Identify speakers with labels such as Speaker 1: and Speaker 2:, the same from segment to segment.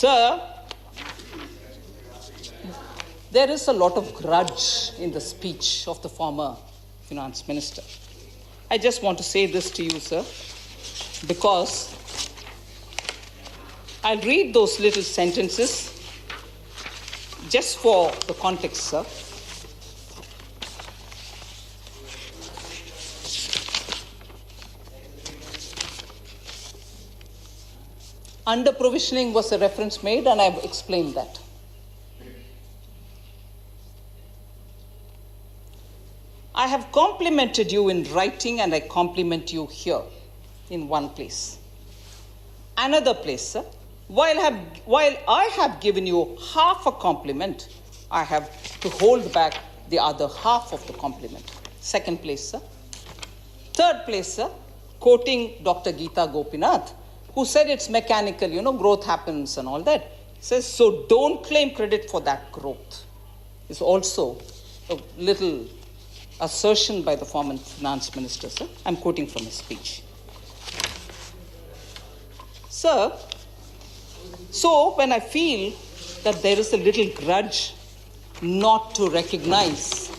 Speaker 1: Sir, there is a lot of grudge in the speech of the former finance minister. I just want to say this to you, sir, because I'll read those little sentences just for the context, sir. Under provisioning was a reference made, and I've explained that. I have complimented you in writing, and I compliment you here in one place. Another place, sir, while I have given you half a compliment, I have to hold back the other half of the compliment. Second place, sir. Third place, sir, quoting Dr. Geeta Gopinath, who said it's mechanical, growth happens and all that. He says, so don't claim credit for that growth. It's also a little assertion by the former finance minister, sir. I'm quoting from his speech. Sir, so when I feel that there is a little grudge not to recognize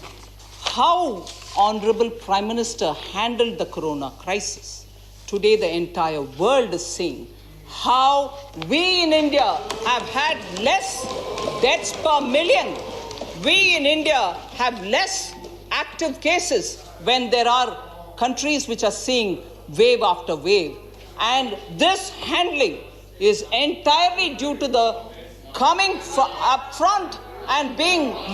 Speaker 1: how Honorable Prime Minister handled the corona crisis, today the entire world is seeing how we in India have had less deaths per million. We in India have less active cases when there are countries which are seeing wave after wave. And this handling is entirely due to the coming up front and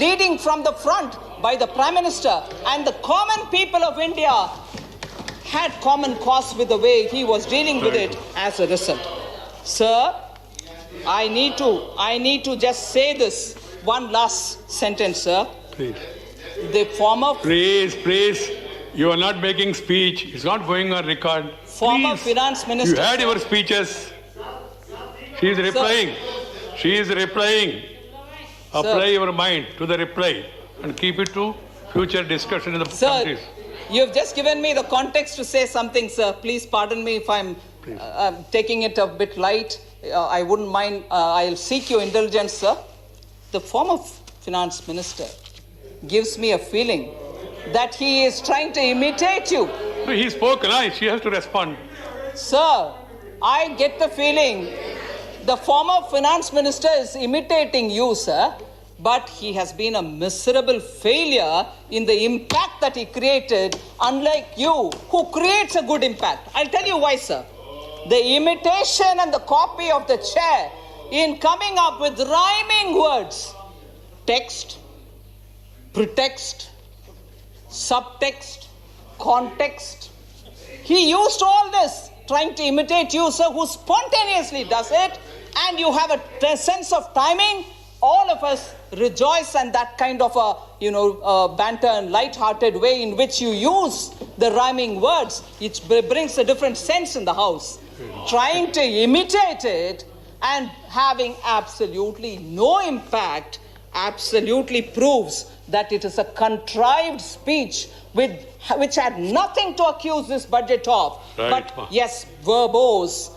Speaker 1: leading from the front by the Prime Minister, and the common people of India had common cause with the way he was dealing with it as a result. Sir, I need to just say this one last sentence, sir.
Speaker 2: Please.
Speaker 1: The former...
Speaker 2: Please. You are not making speech. It's not going on record.
Speaker 1: Former finance minister...
Speaker 2: You had your speeches. She is replying.
Speaker 1: Sir.
Speaker 2: She is replying.
Speaker 1: Sir.
Speaker 2: Apply your mind to the reply and keep it to future discussion in the countries.
Speaker 1: You have just given me the context to say something, sir. Please pardon me if I'm taking it a bit light. I wouldn't mind. I'll seek your indulgence, sir. The former finance minister gives me a feeling that he is trying to imitate you.
Speaker 2: No, he spoke nice. She has to respond.
Speaker 1: Sir, I get the feeling the former finance minister is imitating you, sir. But he has been a miserable failure in the impact that he created, unlike you, who creates a good impact. I'll tell you why, sir. The imitation and the copy of the chair in coming up with rhyming words, text, pretext, subtext, context. He used all this trying to imitate you, sir, who spontaneously does it, and you have a sense of timing. All of us rejoice, and that kind of a banter and light-hearted way in which you use the rhyming words, it brings a different sense in the house. Trying to imitate it and having absolutely no impact absolutely proves that it is a contrived speech which had nothing to accuse this budget of.
Speaker 2: Right.
Speaker 1: But yes, verbose,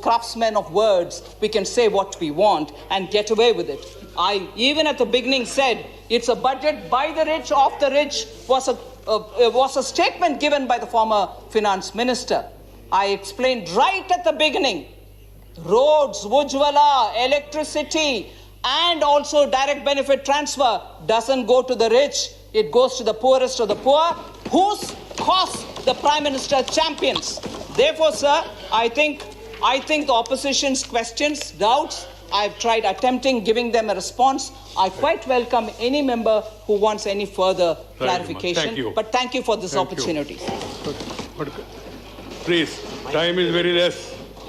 Speaker 1: craftsmen of words, we can say what we want and get away with it. I even at the beginning said it's a budget by the rich, of the rich, was a statement given by the former finance minister. I explained right at the beginning, roads, Ujjwala, electricity, and also direct benefit transfer doesn't go to the rich, it goes to the poorest of the poor, whose cause the Prime Minister champions. Therefore, sir, I think the opposition's questions, doubts, I've tried attempting giving them a response. I quite welcome any member who wants any further clarification.
Speaker 2: Thank you.
Speaker 1: But thank you for this opportunity.
Speaker 2: But please, time is very less.